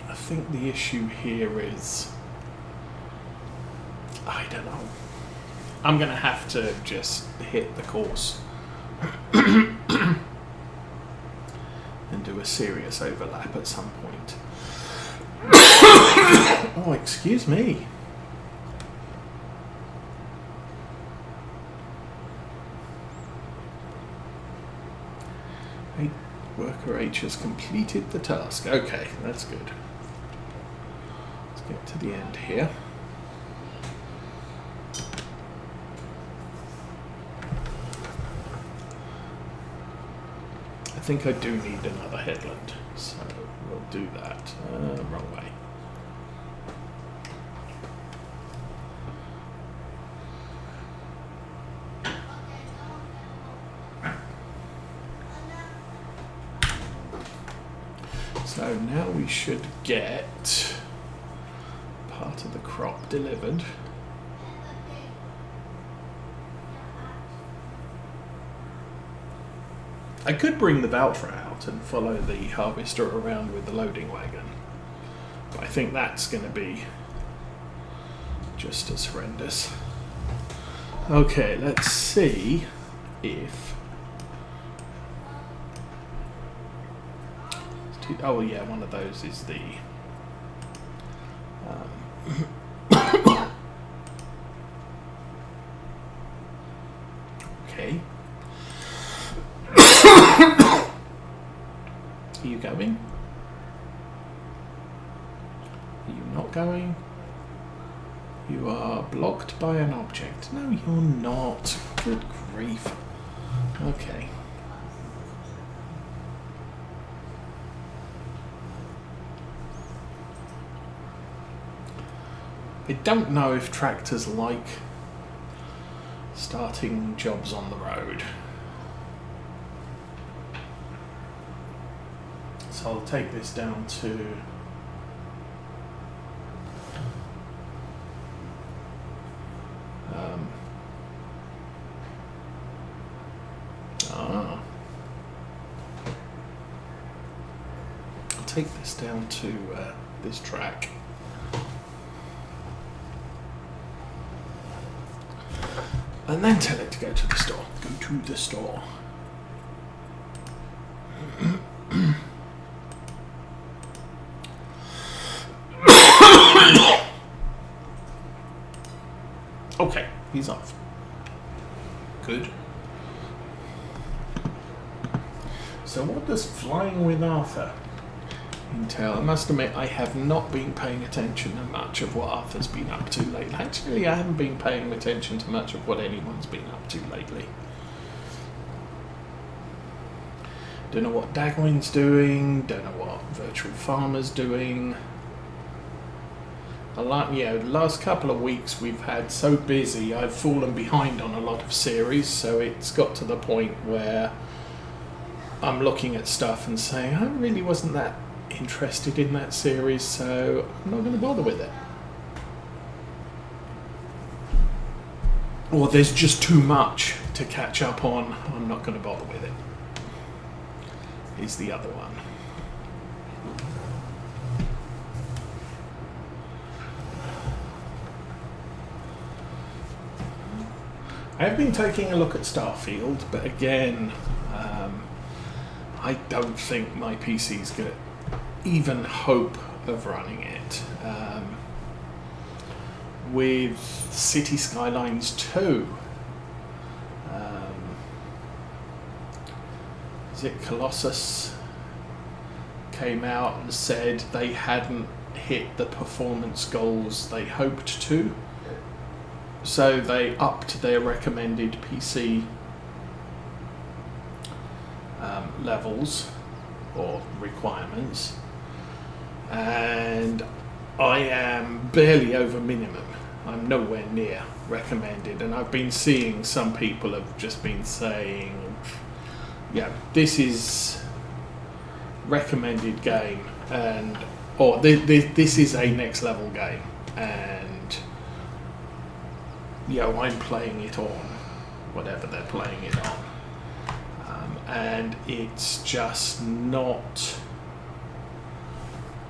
I think the issue here is, I don't know. I'm going to have to just hit the course and do a serious overlap at some point. Oh, excuse me. Worker H has completed the task. Okay, that's good. Let's get to the end here. I think I do need another headland, so we'll do that. Wrong way. So now we should get part of the crop delivered. I could bring the voucher out and follow the harvester around with the loading wagon, but I think that's going to be just as horrendous. Okay, let's see if... Oh yeah, one of those is the... Okay. Are you going? Are you not going? You are blocked by an object. No, you're not. Good grief. Okay. I don't know if tractors like starting jobs on the road. So I'll take this down to I'll take this down to this track. And then tell it to go to the store. Go to the store. Okay, he's off. Good. So what does flying with Arthur entail? I must admit, I have not been paying attention to much of what Arthur's been up to lately. Actually, I haven't been paying attention to much of what anyone's been up to lately. Don't know what Dagwin's doing, don't know what Virtual Farmer's doing. The last couple of weeks we've had so busy, I've fallen behind on a lot of series, so it's got to the point where I'm looking at stuff and saying, I really wasn't that interested in that series, so I'm not going to bother with it. Or there's just too much to catch up on, I'm not going to bother with it, is the other one. I have been taking a look at Starfield, but again, I don't think my PC's going to even hope of running it. With City Skylines 2, is it Colossus came out and said they hadn't hit the performance goals they hoped to, so they upped their recommended PC levels or requirements, and I am barely over minimum. I'm nowhere near recommended, and I've been seeing some people have just been saying, yeah, this is recommended game, and or this is a next level game, and yeah, I'm playing it on whatever they're playing it on, and it's just not.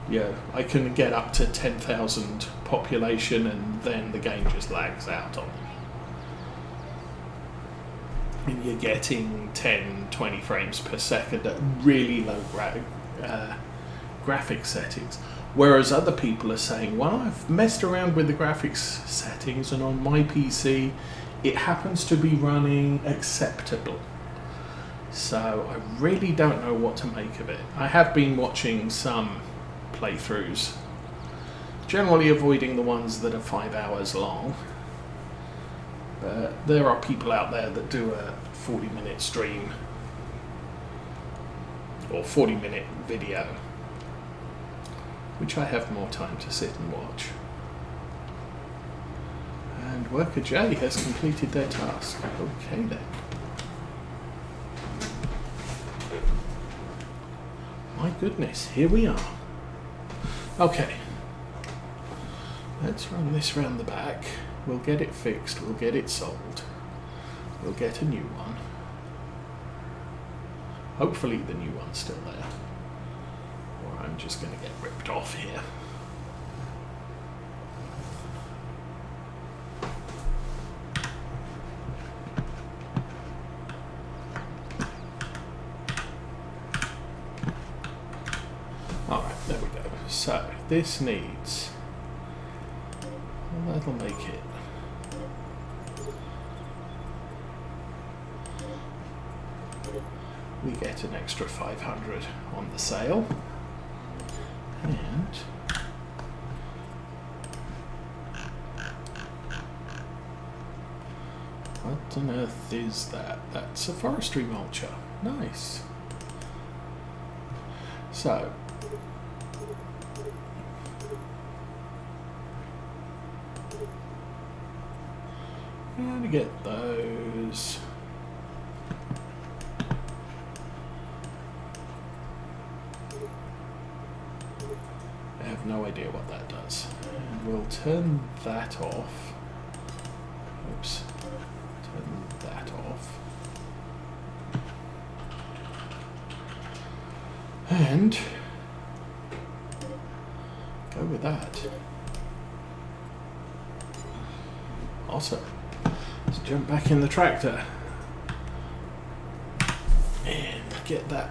Yeah, I can get up to 10,000 population and then the game just lags out on me. And you're getting 10, 20 frames per second at really low graphics settings. Whereas other people are saying, well, I've messed around with the graphics settings and on my PC it happens to be running acceptable. So I really don't know what to make of it. I have been watching some playthroughs, generally avoiding the ones that are 5 hours long, but there are people out there that do a 40-minute stream or 40-minute video, which I have more time to sit and watch. And Worker J has completed their task. Okay then. My goodness, here we are. Okay, let's run this round the back. We'll get it fixed, we'll get it sold. We'll get a new one. Hopefully the new one's still there. Or I'm just going to get ripped off here. Alright, there we go. So, this needs... Well, that'll make it. We get an extra 500 on the sale. And... what on earth is that? That's a forestry mulcher. Nice. So... I'm going to get those. I have no idea what that does. And we'll turn that off. Oops. Turn that off. And go with that. Awesome. Let's jump back in the tractor and get that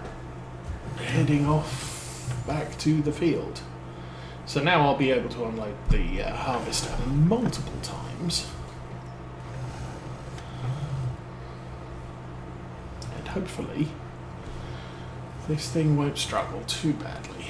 heading off back to the field. So now I'll be able to unload the harvester multiple times, and hopefully this thing won't struggle too badly.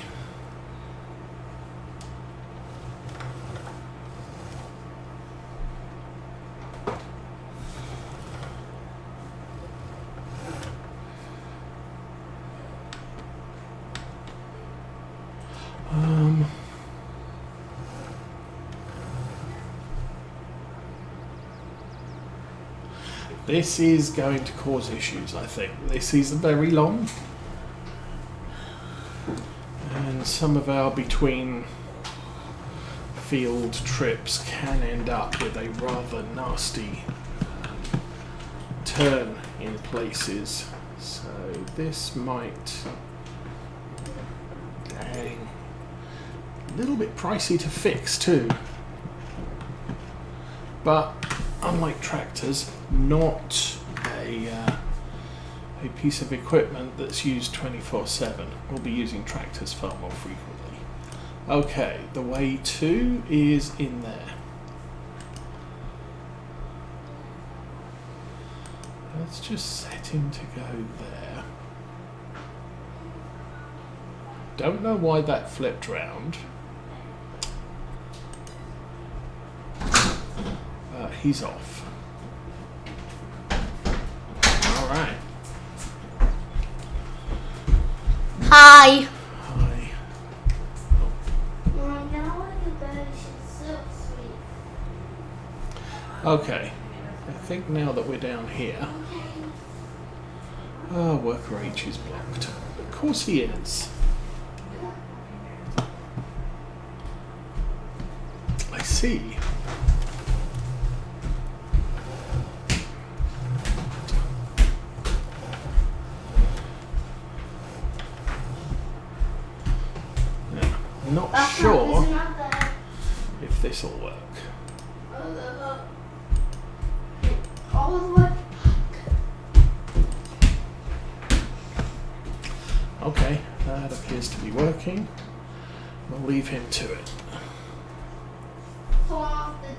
This is going to cause issues, I think. This is very long, and some of our between field trips can end up with a rather nasty turn in places. So this might, dang, a little bit pricey to fix too. But unlike tractors, not a piece of equipment that's used 24/7. We'll be using tractors far more frequently. Okay, the way to is in there. Let's just set him to go there. Don't know why that flipped round. He's off. All right. Hi. Hi. Now you Okay, I think now that we're down here, worker H is blocked. Of course he is. I see. Now, I'm not sure if this will work. Okay, that appears to be working. We'll leave him to it. Turn off the TV.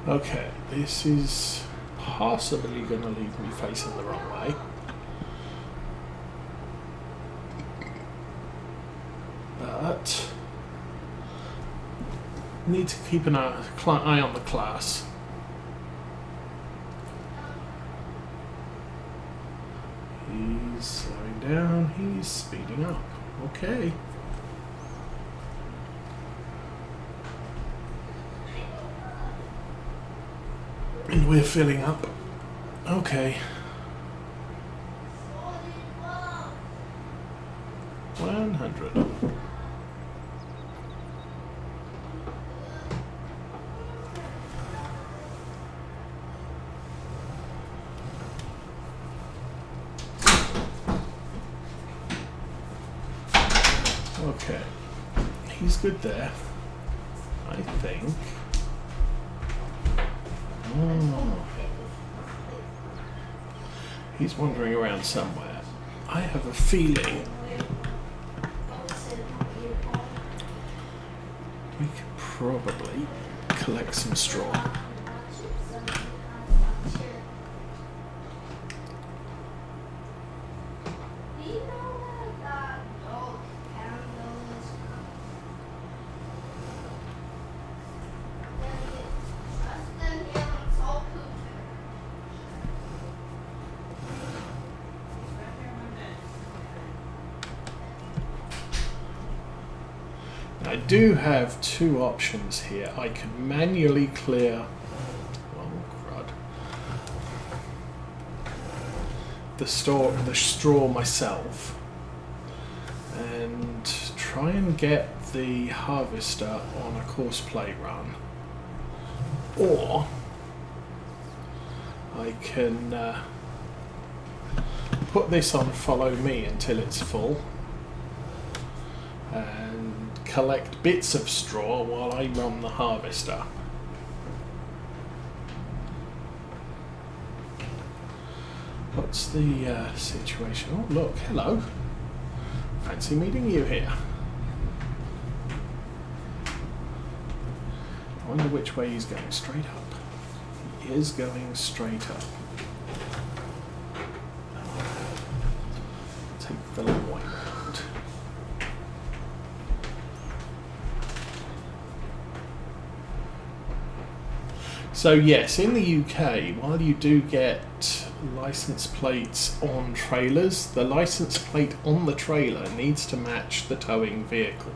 Okay, this is possibly going to leave me facing the wrong way. But need to keep an eye on the Claas. He's slowing down, he's speeding up. Okay. And we're filling up. Okay. 100. Okay. He's good there, I think. Oh. He's wandering around somewhere. I have a feeling we could probably collect some straw. I do have two options here. I can manually clear the straw myself and try and get the harvester on a course play run, or I can put this on follow me until it's full and collect bits of straw while I run the harvester. What's the situation? Oh look, hello. Fancy meeting you here. I wonder which way he's going. Straight up. He is going straight up. Take the long way round. So yes, in the UK, while you do get license plates on trailers, the license plate on the trailer needs to match the towing vehicle.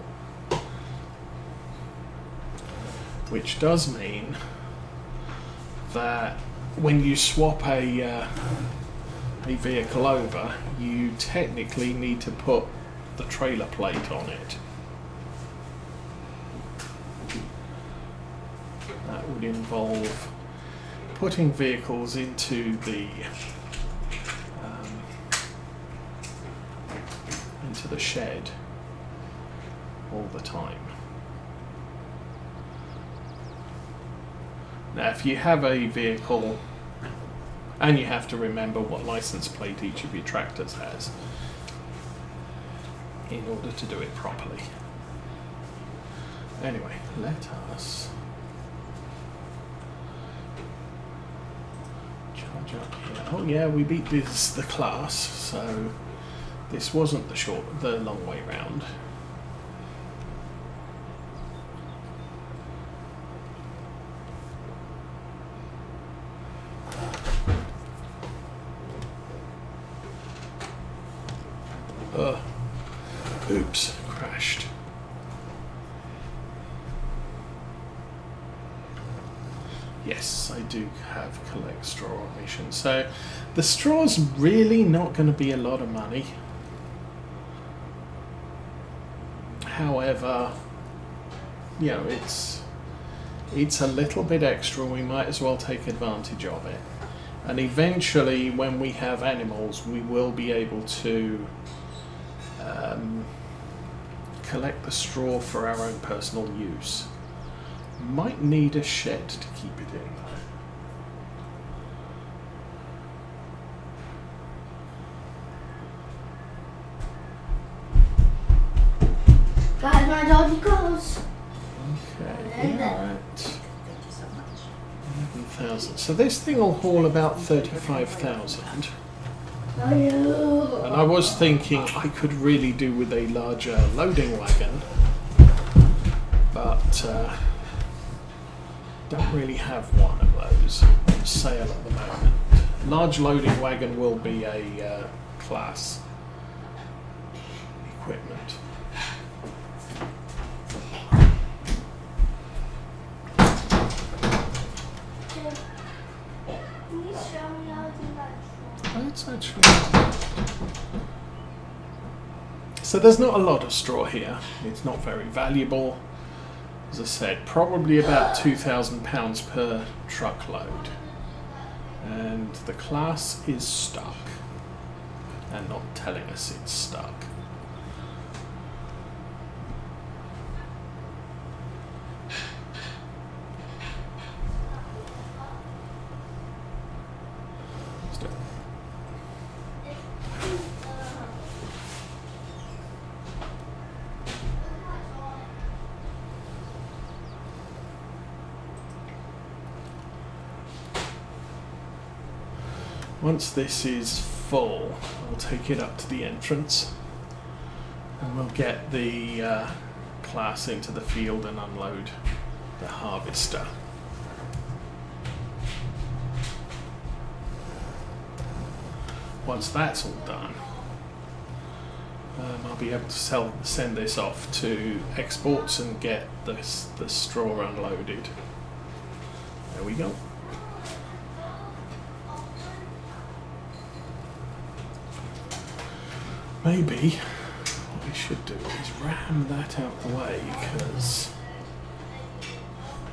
Which does mean that when you swap a vehicle over, you technically need to put the trailer plate on it. That would involve putting vehicles into the shed all the time. Now, if you have a vehicle, and you have to remember what license plate each of your tractors has in order to do it properly. Anyway, let us charge up here. Oh yeah, we beat the Claas, so this wasn't the long way round. Oops, crashed. Yes, I do have collect straw on mission. So the straw's really not going to be a lot of money. However, you know, it's a little bit extra. We might as well take advantage of it. And eventually, when we have animals, we will be able to collect the straw for our own personal use. Might need a shed to keep it in though. Guys, my doggy goes. Okay, we're at 11,000. So this thing will haul about 35,000. And I was thinking I could really do with a larger loading wagon, but don't really have one of those on sale at the moment. Large loading wagon will be a Claas equipment. That's actually... So there's not a lot of straw here. It's not very valuable. As I said, probably about £2,000 per truckload. And the Claas is stuck. And not telling us it's stuck. Once this is full, I'll take it up to the entrance and we'll get the Claas into the field and unload the harvester. Once that's all done, I'll be able to send this off to exports and get the straw unloaded. There we go. Maybe what we should do is ram that out the way, because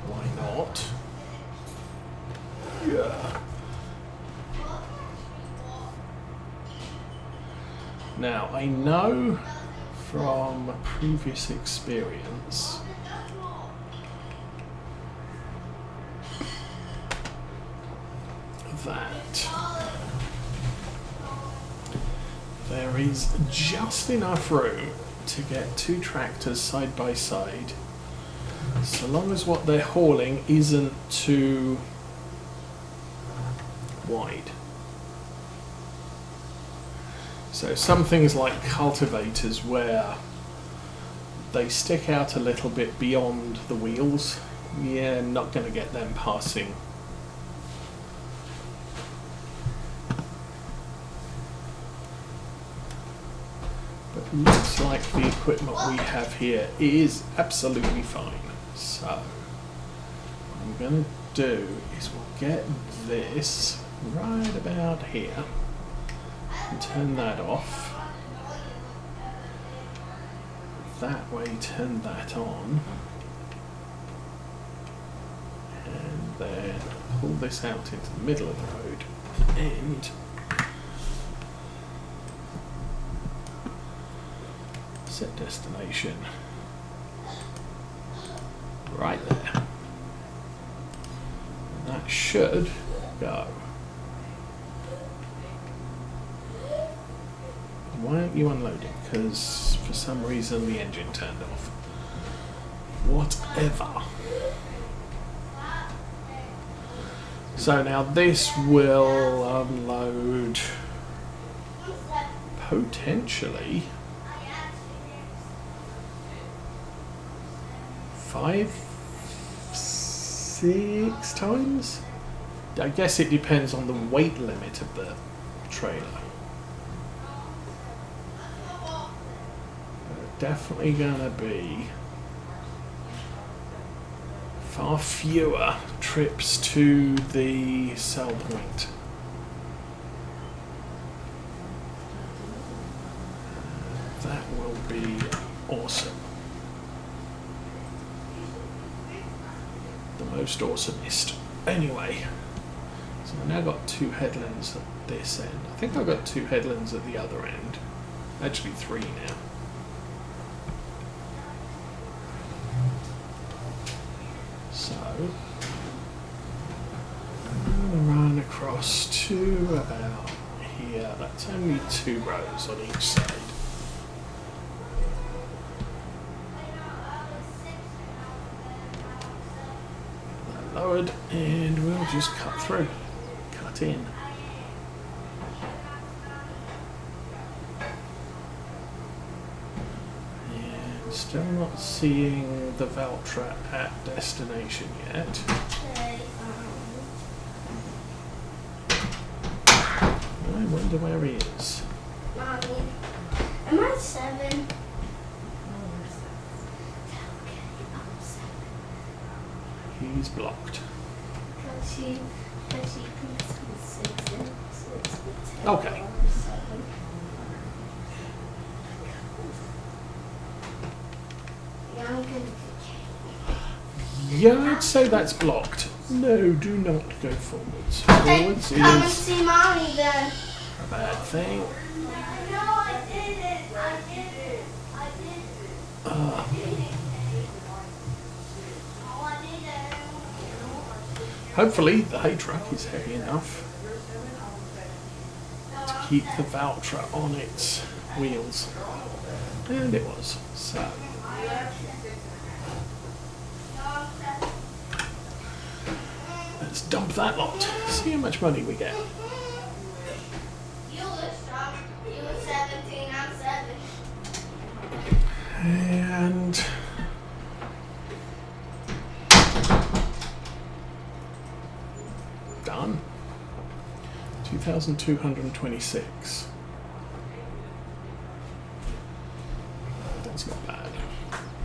why not? Yeah. Now, I know from a previous experience that there is just enough room to get two tractors side by side, so long as what they're hauling isn't too wide. So some things like cultivators, where they stick out a little bit beyond the wheels, yeah, not going to get them passing. Looks like the equipment we have here is absolutely fine. So what I'm going to do is we'll get this right about here and turn that off. That way, turn that on, and then pull this out into the middle of the road and set destination right there. And that should go. Why aren't you unloading? Because for some reason the engine turned off. Whatever. So now this will unload potentially 5, 6 times. I guess it depends on the weight limit of the trailer. Definitely gonna be far fewer trips to the sell point. That will be awesome. The most awesomest. Anyway, so I've now got 2 headlands at this end. I think I've got 2 headlands at the other end. Actually 3 now. So, I'm going to run across to about here. That's only 2 rows on each side. Lowered, and we'll just cut through, cut in. And still not seeing the Valtra at destination yet. I wonder where he is. Mommy, am I 7? He's blocked. Okay. Yeah, I'd say that's blocked. No, do not go forwards. Forwards Come and is see Mommy then. a bad thing. No, I did it. I did it. I did it. I did it. Hopefully the hay truck is heavy enough to keep the Valtra on its wheels. And it was. So let's dump that lot. See how much money we get. You were strong. You were 17. I'm 7. And done. 2,226. That's not bad.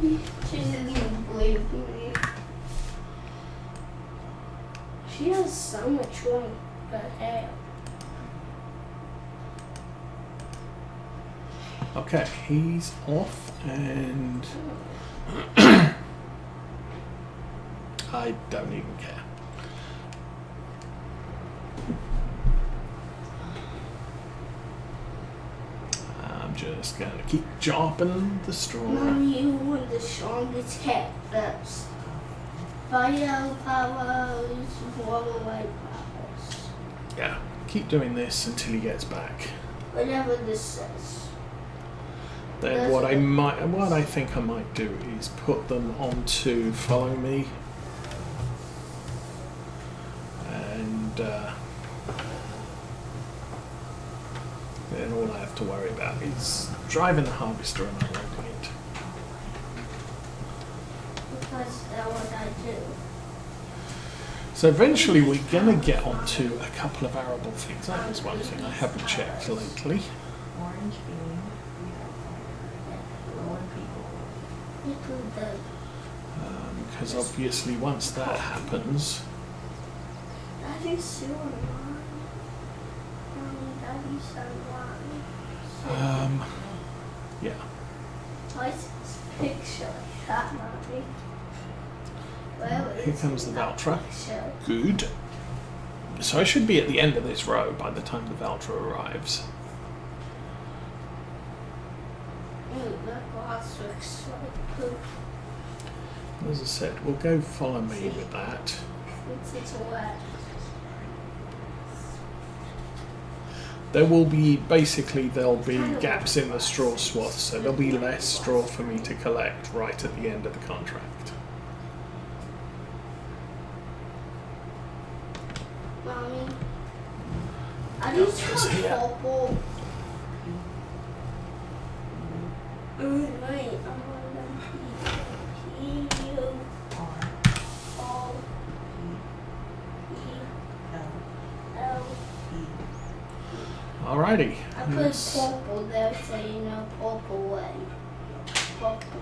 She didn't believe me. She has so much money, but hey. Okay, he's off, and I don't even care. I'm just gonna keep chopping the straw. Mom, you were the strongest cat first. Fire powers, waterway powers. Yeah, keep doing this until he gets back. Whatever this says. Then what I think I might do is put them onto follow me, and then all I have to worry about is driving the harvester and unloading it. Because that's what I do. So eventually we're gonna get onto a couple of arable things. That was one thing I haven't checked lately. Orange bean. Because obviously once that happens, Daddy's still alive. Daddy's alive. yeah. Why is this picture like that, Mommy? Where Here is comes the that Valtra. picture? Good. So I should be at the end of this row by the time the Valtra arrives. Ooh, that glass looks like poop. As I said, we'll go follow me with that. It's wet. There'll be gaps in the straw swath, so there'll be less straw for me to collect right at the end of the contract. Mommy. Are these It's here. purple? Wait, I'm on the P-U-R-O-P-L. Alrighty. I put purple there so you know purple way. Purple.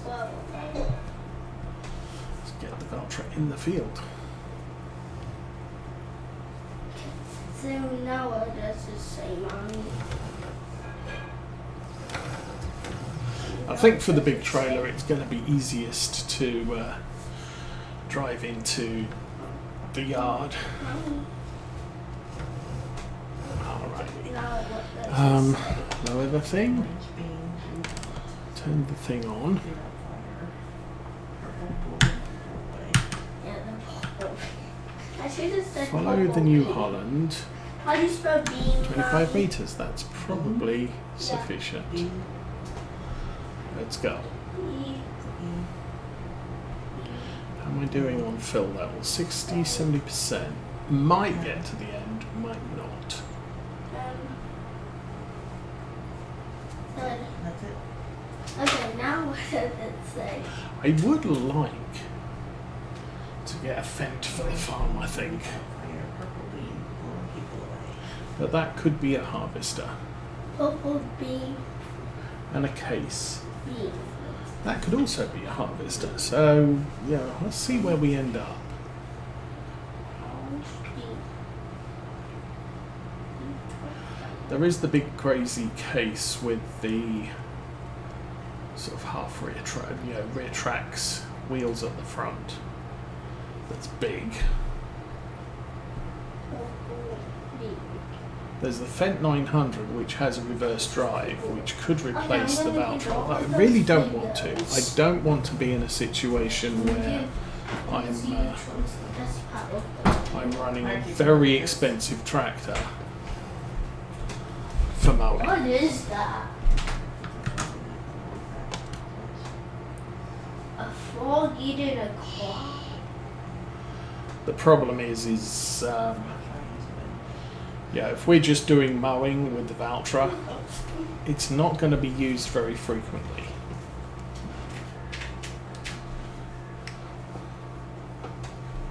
Well, Let's get the Valtra in the field. so now what does it say, Mommy? I think for the big trailer it's going to be easiest to drive into the yard. Mommy, Alrighty. now what does it say? Lower the thing. Turn the thing on. Yeah, the purple. I should have said Follow purple the New bean. Holland. How do you spell bean? 25 Mommy? meters. That's probably sufficient. Let's go. E- How am I doing on fill level? 60, 70%. Might get to the end, might not. Good. That's it. Okay, now what does it say? I would like to get a fent for the farm, I think. Fire, purple bean, blowing people away. But that could be a harvester. Purple bean. And a case. Bean. That could also be a harvester. So, yeah, let's see where we end up. Bean. There is the big crazy case with the sort of half rear rear tracks, wheels at the front. That's big. Purple bean. There's the Fent 900, which has a reverse drive, which could replace the I'm gonna do Valtra. all I of really those don't want to. fingers. I don't want to be in a situation where I'm running a very expensive tractor for mowing. What is that? A frog eating a claw? The problem is if we're just doing mowing with the Valtra, it's not going to be used very frequently.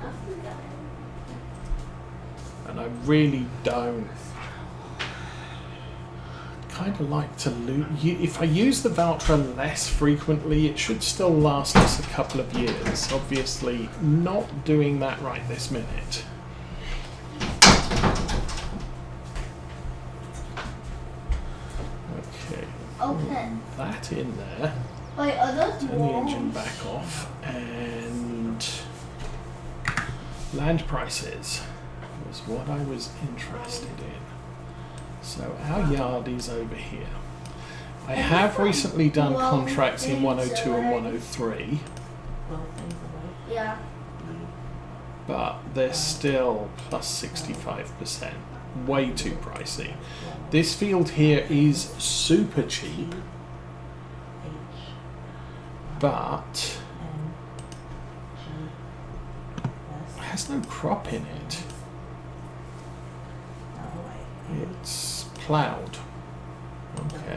I forgot. And I really don't kind of like to if I use the Valtra less frequently, it should still last us a couple of years. Obviously, not doing that right this minute. Okay. Okay. That in there. Wait, are those Turn the walls? engine back off, and land prices was what I was interested in. So our yard is over here. I have recently done contracts in 102 and 103, Blow things away. Yeah. but they're still plus 65%. Way too pricey. This field here is super cheap, H, but N, G, it S, has no crop in it. L, A. It's ploughed. Okay.